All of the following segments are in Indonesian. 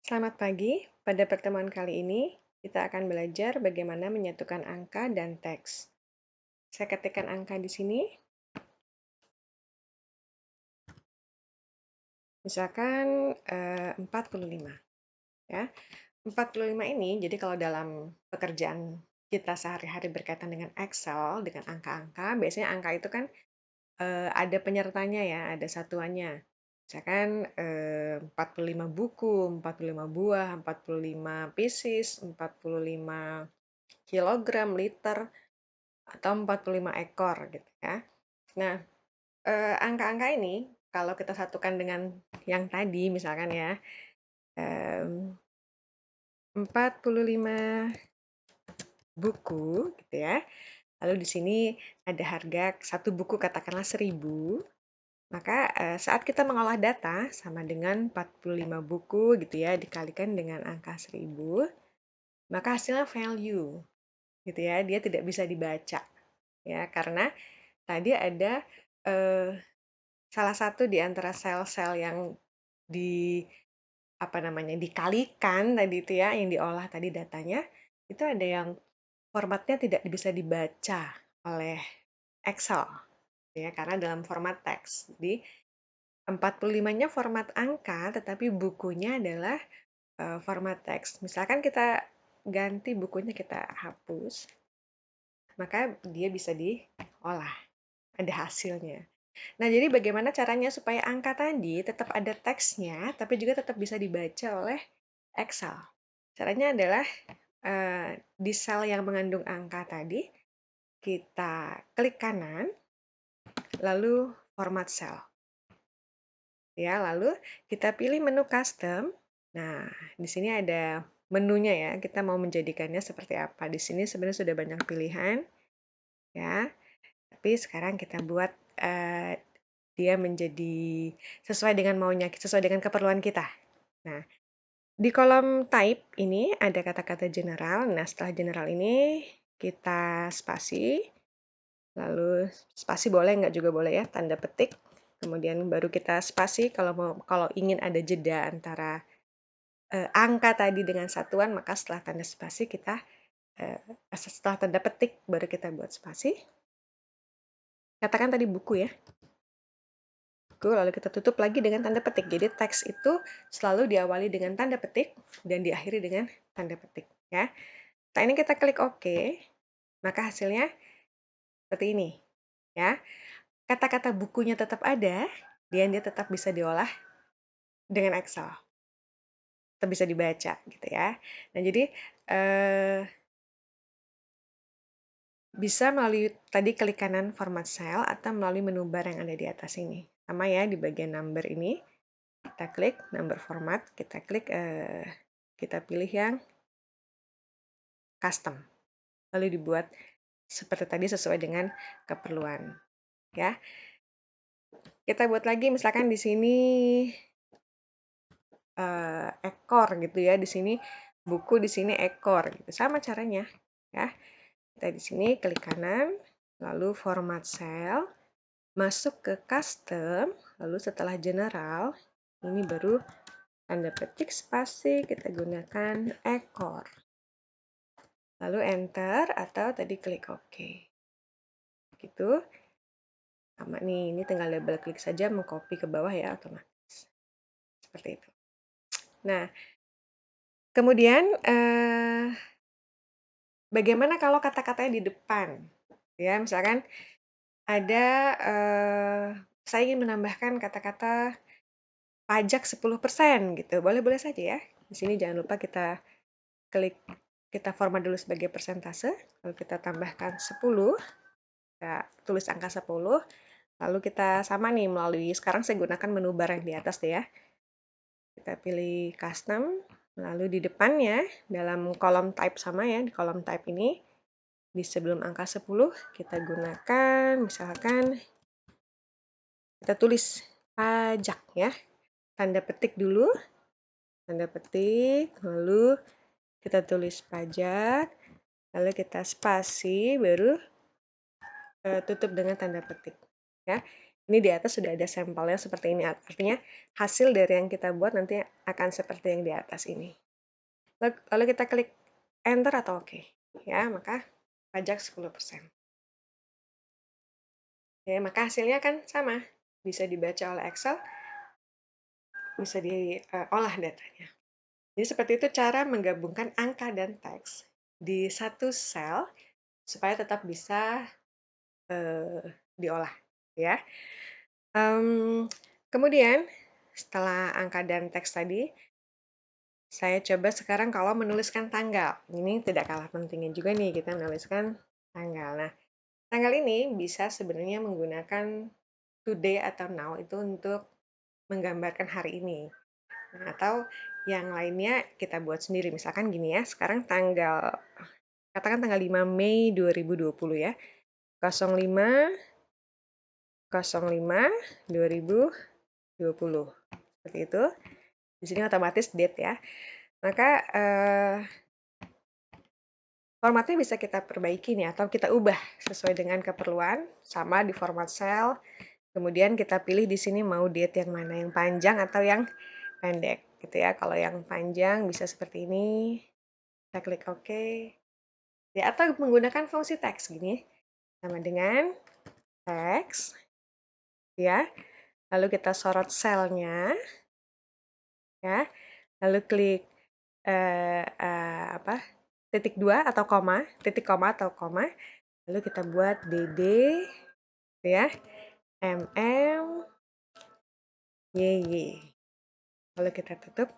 Selamat pagi. Pada pertemuan kali ini, kita akan belajar bagaimana menyatukan angka dan teks. Saya ketikkan angka di sini. Misalkan 45. Ya. 45 ini, jadi kalau dalam pekerjaan kita sehari-hari berkaitan dengan Excel, dengan angka-angka, biasanya angka itu kan ada penyertanya ya, ada satuannya. Misalkan 45 buku, 45 buah, 45 pieces, 45 kilogram, liter, atau 45 ekor gitu ya. Nah, angka-angka ini kalau kita satukan dengan yang tadi misalkan ya, 45 buku gitu ya. Lalu di sini ada harga satu buku katakanlah 1.000. Maka saat kita mengolah data sama dengan 45 buku gitu ya dikalikan dengan angka 1.000, maka hasilnya value gitu ya. Dia tidak bisa dibaca ya karena tadi ada salah satu di antara sel-sel yang dikalikan tadi itu ya, yang diolah tadi datanya, itu ada yang formatnya tidak bisa dibaca oleh Excel ya karena dalam format teks. Jadi 45-nya format angka tetapi bukunya adalah format teks. Misalkan kita ganti bukunya, kita hapus, maka dia bisa diolah, ada hasilnya. Nah, jadi bagaimana caranya supaya angka tadi tetap ada teksnya, tapi juga tetap bisa dibaca oleh Excel? Caranya adalah di sel yang mengandung angka tadi, kita klik kanan, lalu format sel. Ya, lalu kita pilih menu custom. Nah, di sini ada menunya ya, kita mau menjadikannya seperti apa. Di sini sebenarnya sudah banyak pilihan, ya. Tapi sekarang kita buat dia menjadi sesuai dengan maunya, sesuai dengan keperluan kita. Nah, di kolom type ini ada kata-kata general. Nah, setelah general ini kita spasi, lalu spasi boleh, nggak juga boleh ya, tanda petik. Kemudian baru kita spasi kalau ingin ada jeda antara angka tadi dengan satuan, maka setelah tanda spasi setelah tanda petik baru kita buat spasi. Katakan tadi buku ya. Lalu kita tutup lagi dengan tanda petik. Jadi teks itu selalu diawali dengan tanda petik dan diakhiri dengan tanda petik ya. Nah, ini kita klik OK, maka hasilnya seperti ini ya. Kata-kata bukunya tetap ada dan dia tetap bisa diolah dengan Excel. Tetap bisa dibaca gitu ya. Nah, jadi bisa melalui tadi klik kanan format sel atau melalui menu bar yang ada di atas ini. Sama ya di bagian number ini. Kita klik number format, kita klik kita pilih yang custom. Lalu dibuat seperti tadi sesuai dengan keperluan, ya. Kita buat lagi misalkan di sini ekor gitu ya, di sini buku, di sini ekor gitu. Sama caranya, ya. Kita di sini klik kanan, lalu format cell, masuk ke custom, lalu setelah general, ini baru tanda petik spasi, kita gunakan ekor. Lalu enter atau tadi klik OK. Gitu. Sama nih, ini tinggal double klik saja mengcopy ke bawah ya otomatis. Seperti itu. Nah, kemudian bagaimana kalau kata-katanya di depan? Ya, misalkan ada saya ingin menambahkan kata-kata pajak 10% gitu. Boleh-boleh saja ya. Di sini jangan lupa kita klik, kita format dulu sebagai persentase, lalu kita tambahkan 10, kita tulis angka 10, lalu kita sama nih melalui, sekarang saya gunakan menu bar yang di atas deh ya. Kita pilih custom, lalu di depannya dalam kolom type sama ya, di kolom type ini, di sebelum angka 10, kita gunakan, misalkan, kita tulis pajak ya. Tanda petik dulu, tanda petik, lalu kita tulis pajak, lalu kita spasi, baru tutup dengan tanda petik ya. Ini di atas sudah ada sampelnya seperti ini, artinya hasil dari yang kita buat nanti akan seperti yang di atas ini. Lalu kita klik enter atau oke, ya, maka pajak 10%. Ya, maka hasilnya kan sama, bisa dibaca oleh Excel, bisa diolah datanya. Jadi seperti itu cara menggabungkan angka dan teks di satu sel supaya tetap bisa diolah, ya. Kemudian setelah angka dan teks tadi, saya coba sekarang kalau menuliskan tanggal. Ini tidak kalah pentingnya juga nih kita menuliskan tanggal. Nah, tanggal ini bisa sebenarnya menggunakan today atau now itu untuk menggambarkan hari ini. Nah, atau yang lainnya kita buat sendiri. Misalkan gini ya, sekarang katakan tanggal 5 Mei 2020 ya. 05 05 2020. Seperti itu. Di sini otomatis date ya. Maka formatnya bisa kita perbaiki nih atau kita ubah sesuai dengan keperluan, sama di format cell. Kemudian kita pilih di sini mau date yang mana, yang panjang atau yang pendek gitu ya. Kalau yang panjang bisa seperti ini. Kita klik OK. Ya, atau menggunakan fungsi teks gini. Sama dengan teks ya. Lalu kita sorot selnya ya. Lalu klik titik 2 atau koma, titik koma atau koma. Lalu kita buat DD ya. MM YY. Lalu kita tutup.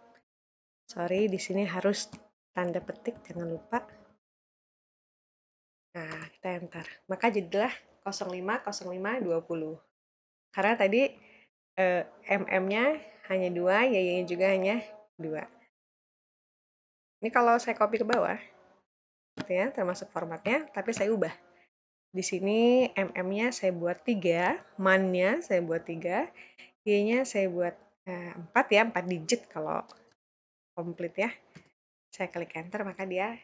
Sorry, di sini harus tanda petik, jangan lupa. Nah, kita enter. Maka jadilah 050520. Karena tadi MM-nya hanya 2, YY-nya juga hanya 2. Ini kalau saya copy ke bawah, gitu ya, termasuk formatnya, tapi saya ubah. Di sini MM-nya saya buat 3, MAN-nya saya buat 3, Y-nya saya buat 4 ya, 4 digit kalau komplit ya. Saya klik enter, maka dia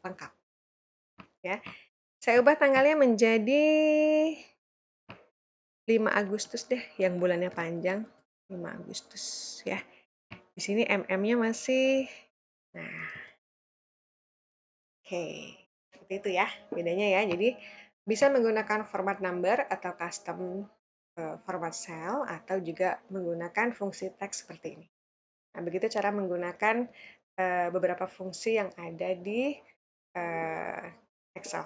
lengkap. Ya. Saya ubah tanggalnya menjadi 5 Agustus deh, yang bulannya panjang. 5 Agustus ya. Di sini MM-nya masih, nah, oke. Seperti itu ya, bedanya ya. Jadi, bisa menggunakan format number atau custom format cell, atau juga menggunakan fungsi teks seperti ini. Nah, begitu cara menggunakan beberapa fungsi yang ada di Excel.